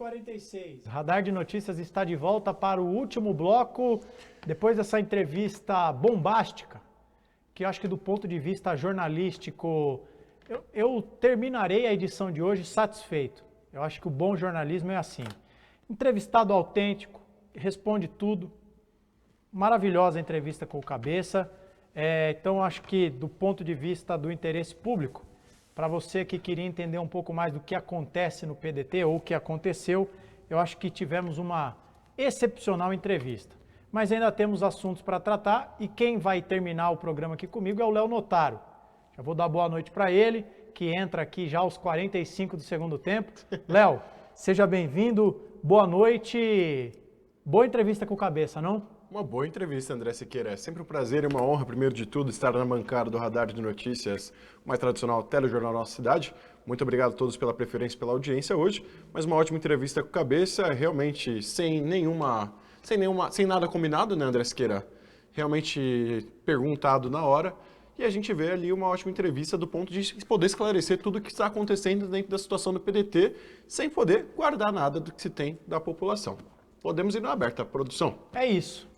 8h46. Radar de Notícias está de volta para o último bloco, depois dessa entrevista bombástica, que eu acho que do ponto de vista jornalístico, eu terminarei a edição de hoje satisfeito. Eu acho que o bom jornalismo é assim. Entrevistado autêntico, responde tudo. Maravilhosa entrevista com o Cabeça. Então, acho que do ponto de vista do interesse público, para você que queria entender um pouco mais do que acontece no PDT ou o que aconteceu, eu acho que tivemos uma excepcional entrevista. Mas ainda temos assuntos para tratar e quem vai terminar o programa aqui comigo é o Léo Notaro. Já vou dar boa noite para ele, que entra aqui já aos 45 do segundo tempo. Léo, seja bem-vindo, boa noite. Boa entrevista com o Cabeça, não? Uma boa entrevista, André Siqueira. É sempre um prazer e uma honra, primeiro de tudo, estar na bancada do Radar de Notícias, mais tradicional telejornal da nossa cidade. Muito obrigado a todos pela preferência e pela audiência hoje. Mas uma ótima entrevista com o Cabeça, realmente sem nada combinado, né, André Siqueira? Realmente perguntado na hora. E a gente vê ali uma ótima entrevista do ponto de poder esclarecer tudo o que está acontecendo dentro da situação do PDT, sem poder guardar nada do que se tem da população. Podemos ir na aberta, produção. É isso.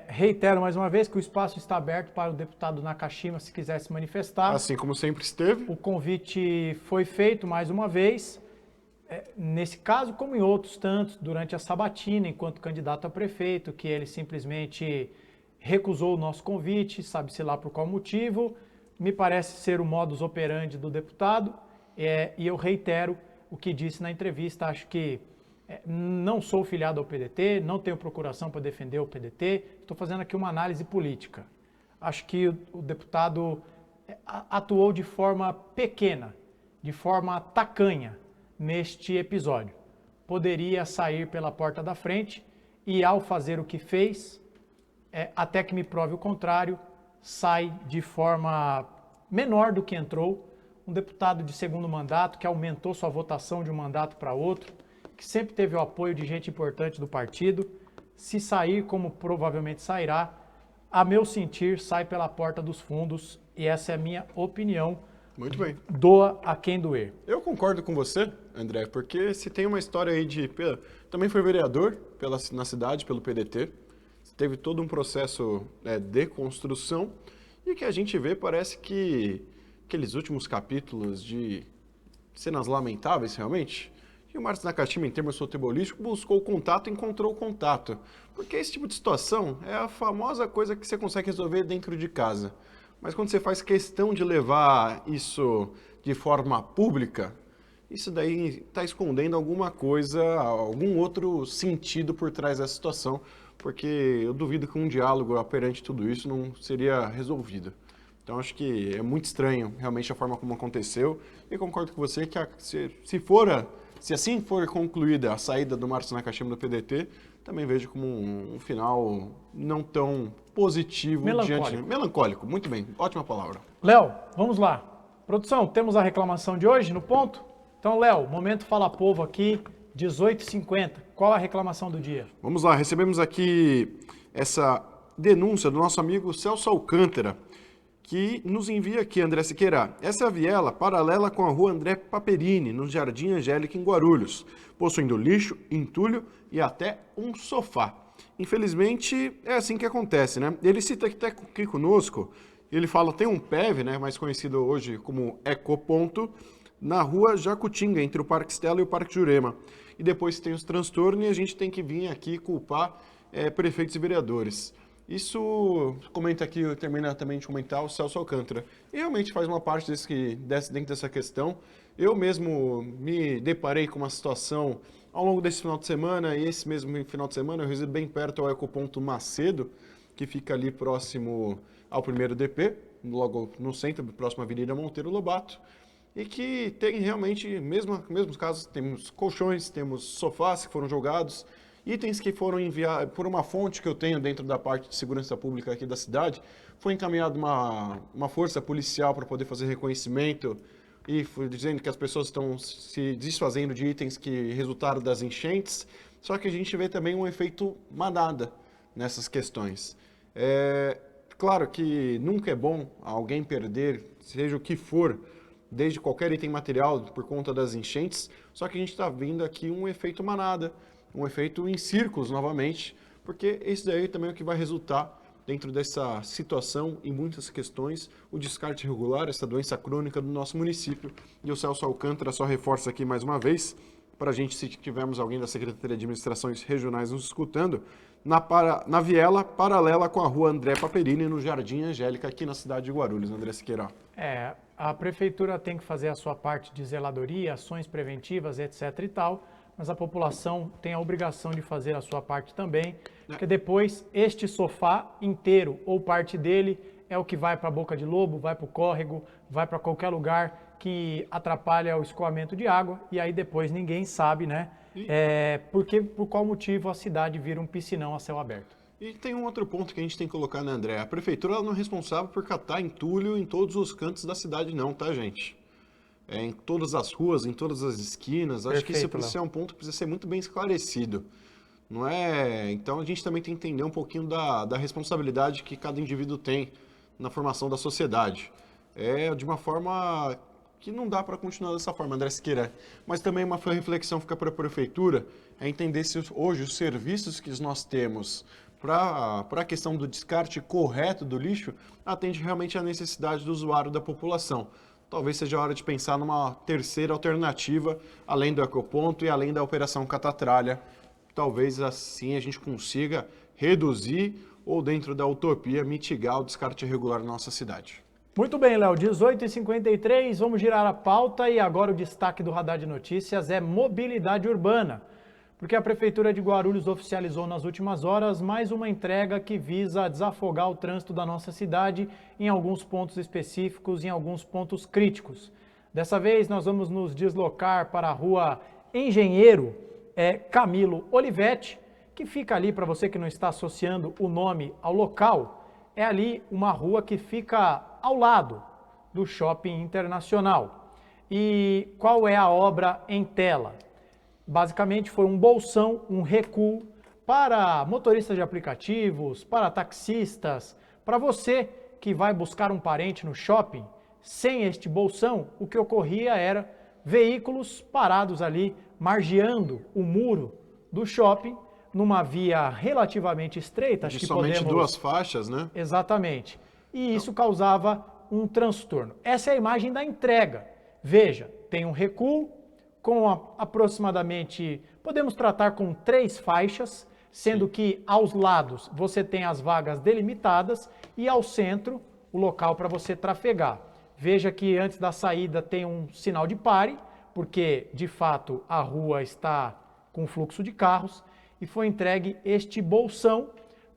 Reitero mais uma vez que o espaço está aberto para o deputado Nakashima, se quiser se manifestar. Assim como sempre esteve. O convite foi feito mais uma vez, nesse caso, como em outros tantos, durante a sabatina, enquanto candidato a prefeito, que ele simplesmente recusou o nosso convite, sabe-se lá por qual motivo. Me parece ser o modus operandi do deputado, e eu reitero o que disse na entrevista. Acho que não sou filiado ao PDT, não tenho procuração para defender o PDT, estou fazendo aqui uma análise política. Acho que o deputado atuou de forma pequena, de forma tacanha neste episódio. Poderia sair pela porta da frente e, ao fazer o que fez, até que me prove o contrário, sai de forma menor do que entrou. Um deputado de segundo mandato que aumentou sua votação de um mandato para outro, que sempre teve o apoio de gente importante do partido, se sair como provavelmente sairá, a meu sentir, sai pela porta dos fundos, e essa é a minha opinião. Muito bem. Doa a quem doer. Eu concordo com você, André, porque se tem uma história aí de... Também foi vereador na cidade, pelo PDT, teve todo um processo de construção, e que a gente vê, parece que aqueles últimos capítulos de cenas lamentáveis, realmente... E o Márcio Nakashima, em termos futebolísticos, buscou o contato e encontrou o contato. Porque esse tipo de situação é a famosa coisa que você consegue resolver dentro de casa. Mas quando você faz questão de levar isso de forma pública, isso daí está escondendo alguma coisa, algum outro sentido por trás dessa situação. Porque eu duvido que um diálogo perante tudo isso não seria resolvido. Então acho que é muito estranho realmente a forma como aconteceu. E concordo com você que se assim for concluída a saída do Márcio Nakashima do PDT, também vejo como um final não tão positivo. Melancólico, muito bem, ótima palavra. Léo, vamos lá. Produção, temos a reclamação de hoje no ponto? Então, Léo, momento Fala Povo aqui, 18h50. Qual a reclamação do dia? Vamos lá, recebemos aqui essa denúncia do nosso amigo Celso Alcântara, que nos envia aqui, André Siqueira. Essa é a viela paralela com a rua André Paperini, no Jardim Angélica, em Guarulhos, possuindo lixo, entulho e até um sofá. Infelizmente, é assim que acontece, né? Ele cita aqui conosco, ele fala, tem um PEV, né, mais conhecido hoje como Ecoponto, na rua Jacutinga, entre o Parque Stella e o Parque Jurema. E depois tem os transtornos e a gente tem que vir aqui culpar prefeitos e vereadores. Isso, comenta aqui, termina também de comentar o Celso Alcântara. E realmente faz uma parte dentro dessa questão. Eu mesmo me deparei com uma situação ao longo desse final de semana, e esse mesmo final de semana eu resido bem perto ao Ecoponto Macedo, que fica ali próximo ao 1º DP, logo no centro, próximo à Avenida Monteiro Lobato, e que tem realmente, mesmos casos, temos colchões, temos sofás que foram jogados, itens que foram enviados por uma fonte que eu tenho dentro da parte de segurança pública aqui da cidade, foi encaminhada uma força policial para poder fazer reconhecimento e foi dizendo que as pessoas estão se desfazendo de itens que resultaram das enchentes, só que a gente vê também um efeito manada nessas questões. Claro que nunca é bom alguém perder, seja o que for, desde qualquer item material por conta das enchentes, só que a gente está vendo aqui um efeito manada, um efeito em círculos novamente, porque esse daí também é o que vai resultar dentro dessa situação em muitas questões, o descarte irregular, essa doença crônica do nosso município. E o Celso Alcântara só reforça aqui mais uma vez, para a gente, se tivermos alguém da Secretaria de Administrações Regionais nos escutando, na viela paralela com a rua André Paperini, no Jardim Angélica, aqui na cidade de Guarulhos, André Siqueira. A prefeitura tem que fazer a sua parte de zeladoria, ações preventivas, etc e tal, mas a população tem a obrigação de fazer a sua parte também, porque depois este sofá inteiro ou parte dele é o que vai para a boca de lobo, vai para o córrego, vai para qualquer lugar que atrapalha o escoamento de água e aí depois ninguém sabe, né, por qual motivo a cidade vira um piscinão a céu aberto. E tem um outro ponto que a gente tem que colocar, né, André? A prefeitura ela não é responsável por catar entulho em todos os cantos da cidade não, tá, gente? Em todas as ruas, em todas as esquinas. Acho que isso é um ponto que precisa ser muito bem esclarecido. Não é? Então a gente também tem que entender um pouquinho da responsabilidade que cada indivíduo tem na formação da sociedade. É de uma forma que não dá para continuar dessa forma, André Siqueira. Mas também uma reflexão fica para a prefeitura, é entender se hoje os serviços que nós temos para a questão do descarte correto do lixo atende realmente à necessidade do usuário da população. Talvez seja a hora de pensar numa terceira alternativa, além do ecoponto e além da operação catatralha. Talvez assim a gente consiga reduzir ou, dentro da utopia, mitigar o descarte irregular na nossa cidade. Muito bem, Léo, 18h53, vamos girar a pauta e agora o destaque do Radar de Notícias é mobilidade urbana, porque a Prefeitura de Guarulhos oficializou nas últimas horas mais uma entrega que visa desafogar o trânsito da nossa cidade em alguns pontos específicos, em alguns pontos críticos. Dessa vez nós vamos nos deslocar para a rua Engenheiro Camilo Olivetti, que fica ali, para você que não está associando o nome ao local, é ali uma rua que fica ao lado do Shopping Internacional. E qual é a obra em tela? Basicamente foi um bolsão, um recuo para motoristas de aplicativos, para taxistas, para você que vai buscar um parente no shopping. Sem este bolsão, o que ocorria era veículos parados ali, margeando o muro do shopping, numa via relativamente estreita. Acho que somente duas faixas, né? Exatamente. E isso causava um transtorno. Essa é a imagem da entrega. Veja, tem um recuo com aproximadamente, podemos tratar com 3 faixas, sendo que aos lados você tem as vagas delimitadas e ao centro o local para você trafegar. Veja que antes da saída tem um sinal de pare, porque de fato a rua está com fluxo de carros, e foi entregue este bolsão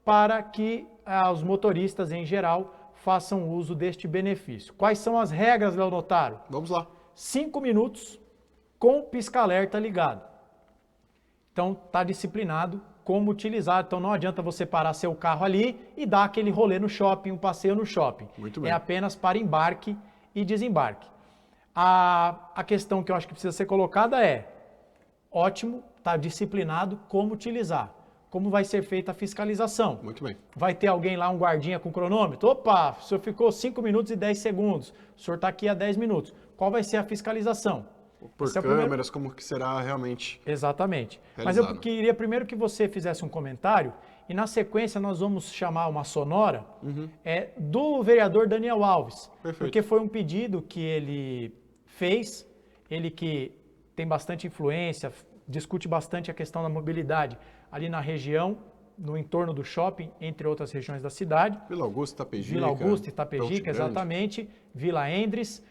para que os motoristas em geral façam uso deste benefício. Quais são as regras, Léo Notaro? Vamos lá. 5 minutos com pisca-alerta ligado. Então está disciplinado como utilizar. Então não adianta você parar seu carro ali e dar aquele rolê no shopping, um passeio no shopping. Muito bem. É apenas para embarque e desembarque. A questão que eu acho que precisa ser colocada é: ótimo, está disciplinado como utilizar. Como vai ser feita a fiscalização? Muito bem. Vai ter alguém lá, um guardinha com cronômetro? Opa, o senhor ficou 5 minutos e 10 segundos. O senhor está aqui há 10 minutos. Qual vai ser a fiscalização? Por câmeras, como que será realmente? Exatamente. Realizado. Mas eu queria primeiro que você fizesse um comentário e na sequência nós vamos chamar uma sonora do vereador Daniel Alves. Perfeito. Porque foi um pedido que ele fez, ele que tem bastante influência, discute bastante a questão da mobilidade ali na região, no entorno do shopping, entre outras regiões da cidade. Vila Augusta, Itapejica. Vila Augusta, Itapejica, exatamente. Vila Endres.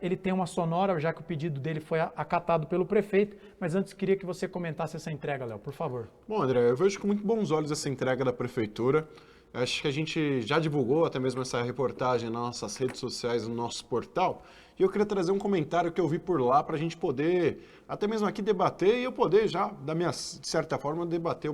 Ele tem uma sonora, já que o pedido dele foi acatado pelo prefeito, mas antes queria que você comentasse essa entrega, Léo, por favor. Bom, André, eu vejo com muito bons olhos essa entrega da prefeitura. Acho que a gente já divulgou até mesmo essa reportagem nas nossas redes sociais, no nosso portal. E eu queria trazer um comentário que eu vi por lá para a gente poder, até mesmo aqui, debater e eu poder já, de certa forma, debater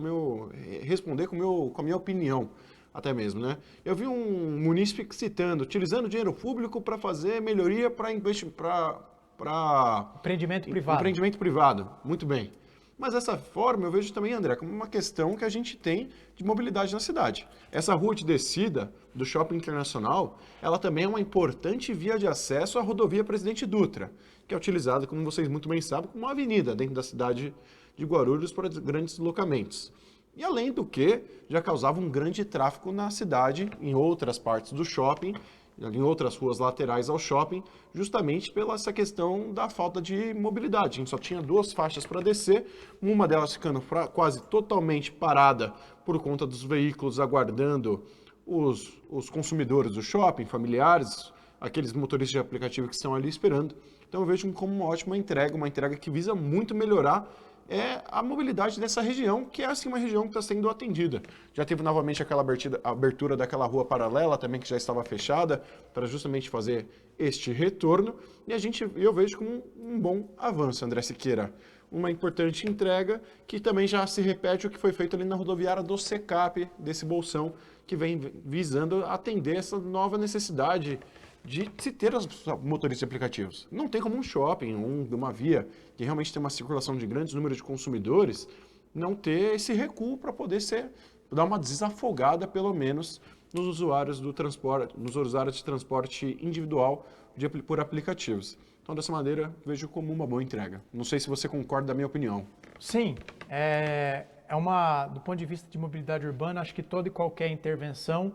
responder com a minha opinião, até mesmo, né? Eu vi um munícipe citando, utilizando dinheiro público para fazer melhoria para Empreendimento privado. Empreendimento privado, muito bem. Mas dessa forma eu vejo também, André, como uma questão que a gente tem de mobilidade na cidade. Essa rua de descida do Shopping Internacional, ela também é uma importante via de acesso à rodovia Presidente Dutra, que é utilizada, como vocês muito bem sabem, como uma avenida dentro da cidade de Guarulhos para grandes deslocamentos. E além do que, já causava um grande tráfego na cidade, em outras partes do shopping, em outras ruas laterais ao shopping, justamente pela essa questão da falta de mobilidade. A gente só tinha 2 faixas para descer, uma delas ficando quase totalmente parada por conta dos veículos aguardando os consumidores do shopping, familiares, aqueles motoristas de aplicativo que estão ali esperando. Então eu vejo como uma ótima entrega, uma entrega que visa muito melhorar a mobilidade dessa região, que é assim uma região que está sendo atendida. Já teve novamente aquela abertura daquela rua paralela também, que já estava fechada, para justamente fazer este retorno, e eu vejo como um bom avanço, André Siqueira. Uma importante entrega, que também já se repete o que foi feito ali na rodoviária do Secap, desse bolsão, que vem visando atender essa nova necessidade de se ter os motoristas de aplicativos. Não tem como um shopping, uma via que realmente tem uma circulação de grandes números de consumidores, não ter esse recuo para poder dar uma desafogada, pelo menos, nos usuários do transporte, nos usuários de transporte individual por aplicativos. Então, dessa maneira, vejo como uma boa entrega. Não sei se você concorda da minha opinião. Sim, do ponto de vista de mobilidade urbana, acho que toda e qualquer intervenção,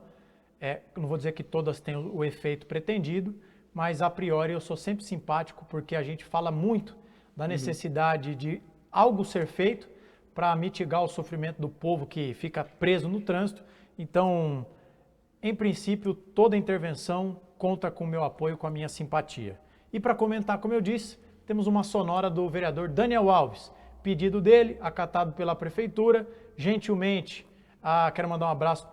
não vou dizer que todas têm o efeito pretendido, mas a priori eu sou sempre simpático porque a gente fala muito da necessidade de algo ser feito para mitigar o sofrimento do povo que fica preso no trânsito. Então, em princípio, toda intervenção conta com o meu apoio, com a minha simpatia. E para comentar, como eu disse, temos uma sonora do vereador Daniel Alves, pedido dele, acatado pela prefeitura, gentilmente. Quero mandar um abraço,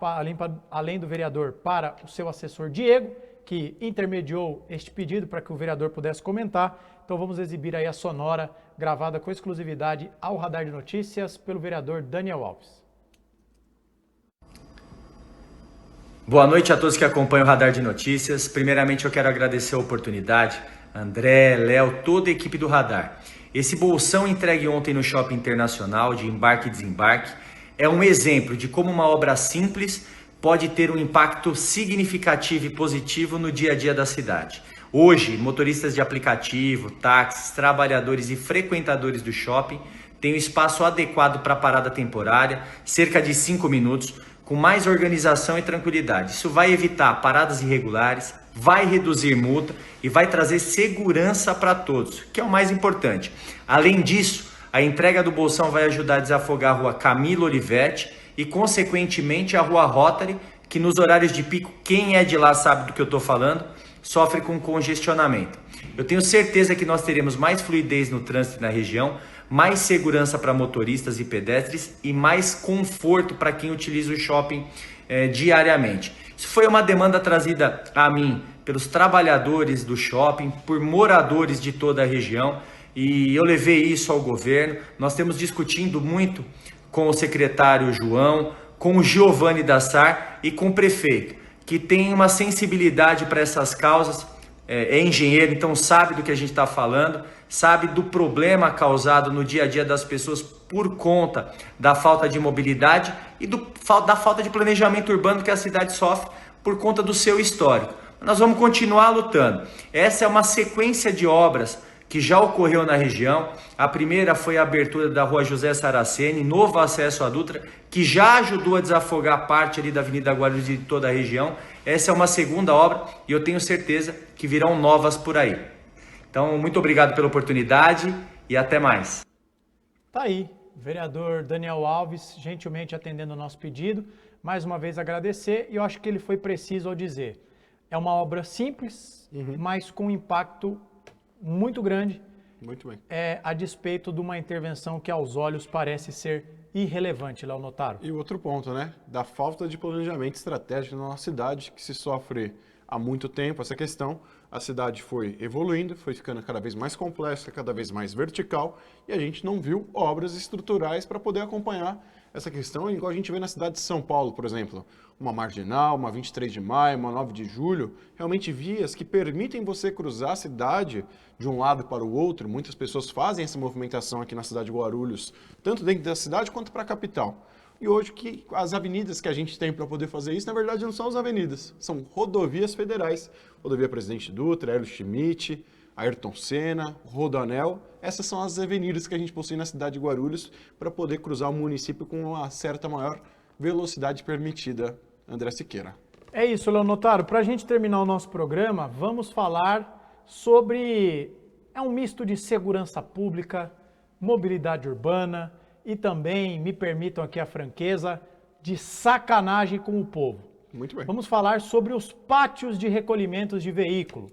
além do vereador, para o seu assessor Diego, que intermediou este pedido para que o vereador pudesse comentar. Então vamos exibir aí a sonora, gravada com exclusividade ao Radar de Notícias, pelo vereador Daniel Alves. Boa noite a todos que acompanham o Radar de Notícias. Primeiramente eu quero agradecer a oportunidade, André, Léo, toda a equipe do Radar. Esse bolsão entregue ontem no Shopping Internacional de embarque e desembarque é um exemplo de como uma obra simples pode ter um impacto significativo e positivo no dia a dia da cidade. Hoje, motoristas de aplicativo, táxis, trabalhadores e frequentadores do shopping têm um espaço adequado para parada temporária, cerca de 5 minutos, com mais organização e tranquilidade. Isso vai evitar paradas irregulares, vai reduzir multa e vai trazer segurança para todos, que é o mais importante. Além disso, a entrega do bolsão vai ajudar a desafogar a rua Camilo Olivetti e, consequentemente, a rua Rotary, que nos horários de pico, quem é de lá sabe do que eu estou falando, sofre com congestionamento. Eu tenho certeza que nós teremos mais fluidez no trânsito na região, mais segurança para motoristas e pedestres e mais conforto para quem utiliza o shopping diariamente. Isso foi uma demanda trazida a mim pelos trabalhadores do shopping, por moradores de toda a região, e eu levei isso ao governo. Nós temos discutindo muito com o secretário João, com o Giovanni Dassar e com o prefeito, que tem uma sensibilidade para essas causas, é engenheiro, então sabe do que a gente está falando, sabe do problema causado no dia a dia das pessoas por conta da falta de mobilidade e da falta de planejamento urbano que a cidade sofre por conta do seu histórico. Nós vamos continuar lutando. Essa é uma sequência de obras que já ocorreu na região. A primeira foi a abertura da rua José Saraceni, novo acesso à Dutra, que já ajudou a desafogar parte ali da Avenida Guarulhos e de toda a região. Essa é uma segunda obra e eu tenho certeza que virão novas por aí. Então, muito obrigado pela oportunidade e até mais. Tá aí, vereador Daniel Alves, gentilmente atendendo o nosso pedido. Mais uma vez agradecer, e eu acho que ele foi preciso ao dizer. É uma obra simples, mas com impacto muito grande, Muito bem. A despeito de uma intervenção que aos olhos parece ser irrelevante, Léo Notaro. E o outro ponto, né? Da falta de planejamento estratégico na nossa cidade, que se sofre há muito tempo essa questão. A cidade foi evoluindo, foi ficando cada vez mais complexa, cada vez mais vertical, e a gente não viu obras estruturais para poder acompanhar essa questão é igual a gente vê na cidade de São Paulo, por exemplo. Uma Marginal, uma 23 de maio, uma 9 de julho, realmente vias que permitem você cruzar a cidade de um lado para o outro. Muitas pessoas fazem essa movimentação aqui na cidade de Guarulhos, tanto dentro da cidade quanto para a capital. E hoje que as avenidas que a gente tem para poder fazer isso, na verdade não são as avenidas, são rodovias federais. Rodovia Presidente Dutra, Hélio Schmidt, Ayrton Senna, Rodoanel. Essas são as avenidas que a gente possui na cidade de Guarulhos para poder cruzar o município com uma certa maior velocidade permitida. André Siqueira. É isso, Leonotaro. Para a gente terminar o nosso programa, vamos falar sobre... É um misto de segurança pública, mobilidade urbana e também, me permitam aqui a franqueza, de sacanagem com o povo. Muito bem. Vamos falar sobre os pátios de recolhimentos de veículo.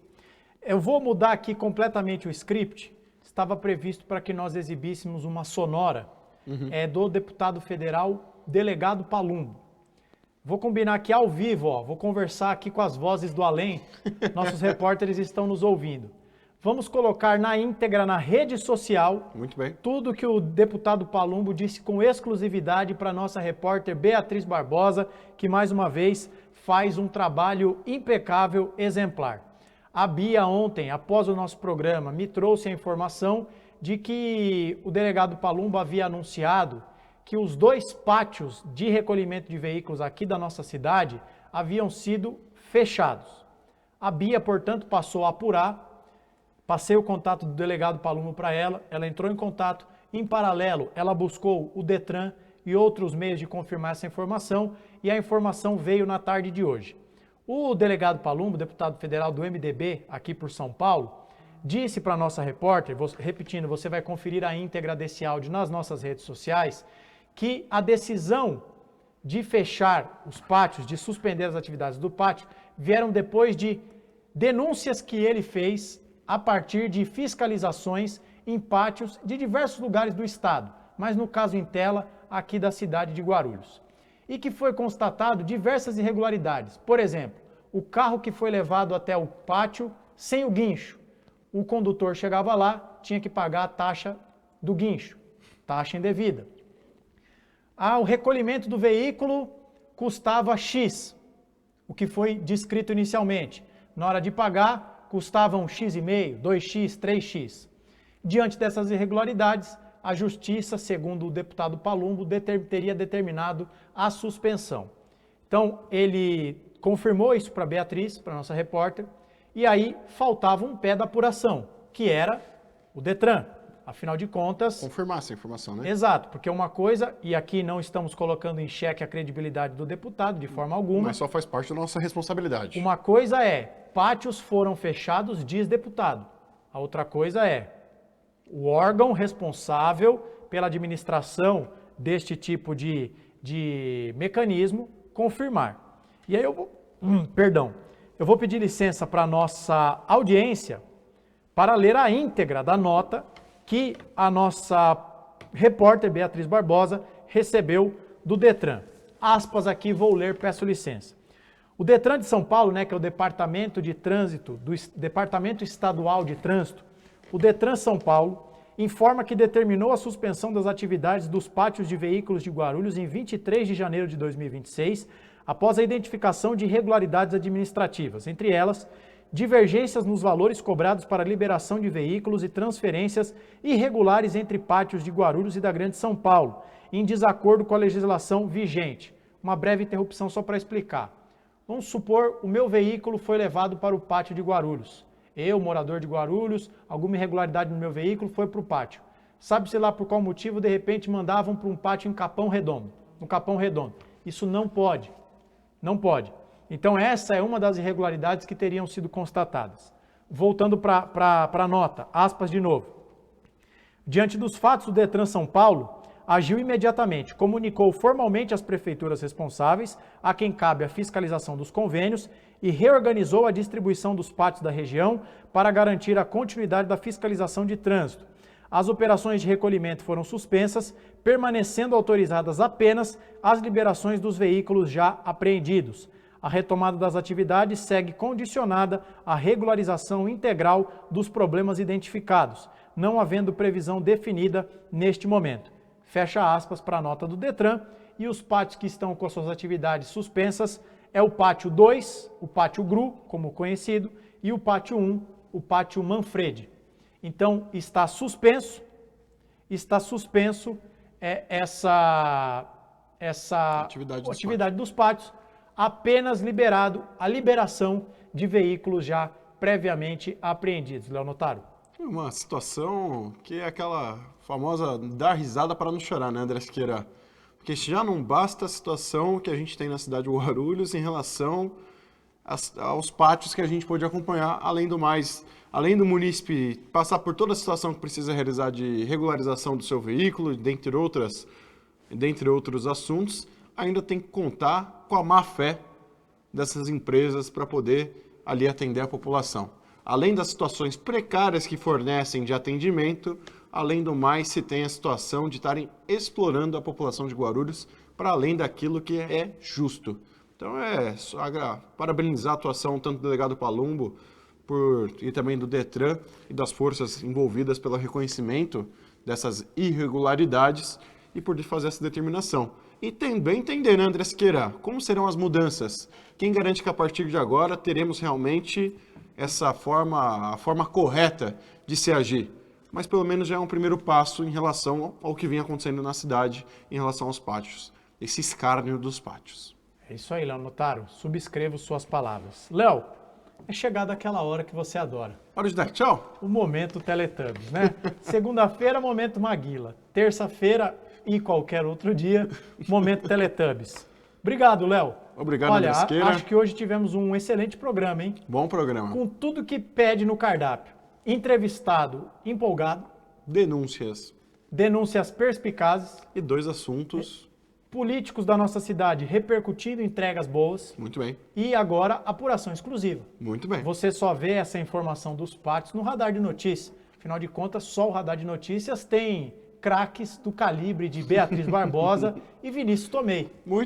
Eu vou mudar aqui completamente o script. Estava previsto para que nós exibíssemos uma sonora do deputado federal Delegado Palumbo. Vou combinar aqui ao vivo, ó. Vou conversar aqui com as vozes do além. Nossos repórteres estão nos ouvindo. Vamos colocar na íntegra na rede social. Muito bem. Tudo que o deputado Palumbo disse com exclusividade para a nossa repórter Beatriz Barbosa, que mais uma vez faz um trabalho impecável, exemplar. A Bia ontem, após o nosso programa, me trouxe a informação de que o delegado Palumbo havia anunciado que os 2 pátios de recolhimento de veículos aqui da nossa cidade haviam sido fechados. A Bia, portanto, passou a apurar, passei o contato do delegado Palumbo para ela, ela entrou em contato, em paralelo, ela buscou o Detran e outros meios de confirmar essa informação, e a informação veio na tarde de hoje. O delegado Palumbo, deputado federal do MDB, aqui por São Paulo, disse para a nossa repórter, repetindo, você vai conferir a íntegra desse áudio nas nossas redes sociais, que a decisão de fechar os pátios, de suspender as atividades do pátio, vieram depois de denúncias que ele fez a partir de fiscalizações em pátios de diversos lugares do estado, mas no caso em tela, aqui da cidade de Guarulhos. E que foi constatado diversas irregularidades. Por exemplo, o carro que foi levado até o pátio sem o guincho. O condutor chegava lá, tinha que pagar a taxa do guincho, taxa indevida. O recolhimento do veículo custava X, o que foi descrito inicialmente. Na hora de pagar, custava um X,5, 2X, 3X. Diante dessas irregularidades, a Justiça, segundo o deputado Palumbo, teria determinado a suspensão. Então, ele confirmou isso para a Beatriz, para a nossa repórter, e aí faltava um pé da apuração, que era o Detran. Afinal de contas... Confirmar essa informação, né? Exato, porque uma coisa, e aqui não estamos colocando em xeque a credibilidade do deputado de forma alguma. Mas só faz parte da nossa responsabilidade. Uma coisa é, pátios foram fechados, diz deputado. A outra coisa é, o órgão responsável pela administração deste tipo de mecanismo confirmar. E aí eu vou pedir licença para a nossa audiência para ler a íntegra da nota que a nossa repórter Beatriz Barbosa recebeu do Detran. Aspas aqui, vou ler, peço licença. O Detran de São Paulo, que é o Departamento de Trânsito, do Departamento Estadual de Trânsito, o Detran São Paulo, informa que determinou a suspensão das atividades dos pátios de veículos de Guarulhos em 23 de janeiro de 2026, após a identificação de irregularidades administrativas, entre elas, divergências nos valores cobrados para liberação de veículos e transferências irregulares entre pátios de Guarulhos e da Grande São Paulo, em desacordo com a legislação vigente. Uma breve interrupção só para explicar. Vamos supor, o meu veículo foi levado para o pátio de Guarulhos. Eu, morador de Guarulhos, alguma irregularidade no meu veículo foi para o pátio. Sabe-se lá por qual motivo, de repente, mandavam para um pátio em Capão Redondo, no Capão Redondo. Isso não pode. Não pode. Então, essa é uma das irregularidades que teriam sido constatadas. Voltando para a nota, aspas de novo. Diante dos fatos, o Detran São Paulo agiu imediatamente, comunicou formalmente às prefeituras responsáveis, a quem cabe a fiscalização dos convênios, e reorganizou a distribuição dos pátios da região para garantir a continuidade da fiscalização de trânsito. As operações de recolhimento foram suspensas, permanecendo autorizadas apenas as liberações dos veículos já apreendidos. A retomada das atividades segue condicionada à regularização integral dos problemas identificados, não havendo previsão definida neste momento. fecha aspas para a nota do Detran. E os pátios que estão com suas atividades suspensas é o pátio 2, o pátio GRU, como conhecido, e o pátio 1, o pátio Manfredi. Então, está suspenso essa atividade dos pátios, apenas liberado a liberação de veículos já previamente apreendidos. Léo Notaro. Uma situação que é aquela famosa dar risada para não chorar, né, André Siqueira? Porque já não basta a situação que a gente tem na cidade de Guarulhos em relação aos pátios que a gente pôde acompanhar, além do mais, além do munícipe passar por toda a situação que precisa realizar de regularização do seu veículo, dentre outros assuntos, ainda tem que contar com a má-fé dessas empresas para poder ali atender a população. Além das situações precárias que fornecem de atendimento, além do mais, se tem a situação de estarem explorando a população de Guarulhos para além daquilo que é justo. Então é só parabenizar a atuação tanto do delegado Palumbo e também do Detran e das forças envolvidas pelo reconhecimento dessas irregularidades e por fazer essa determinação. E também entender, né, André Siqueira, como serão as mudanças? Quem garante que a partir de agora teremos realmente a forma correta de se agir? Mas pelo menos já é um primeiro passo em relação ao que vinha acontecendo na cidade, em relação aos pátios, esse escárnio dos pátios. É isso aí, Léo Notaro. Subscrevo suas palavras. Léo, é chegada aquela hora que você adora. Hora de dar tchau? O momento Teletubbies, né? Segunda-feira, momento Maguila. Terça-feira e qualquer outro dia, momento Teletubbies. Obrigado, Léo. Obrigado, Olha, André Siqueira. acho que hoje tivemos um excelente programa, hein? Bom programa. Com tudo que pede no cardápio. Entrevistado empolgado. Denúncias perspicazes. E 2 assuntos. Políticos da nossa cidade repercutindo entregas boas. Muito bem. E agora, apuração exclusiva. Muito bem. Você só vê essa informação dos pátios no Radar de Notícias. Afinal de contas, só o Radar de Notícias tem craques do calibre de Beatriz Barbosa e Vinícius Tomei. Muito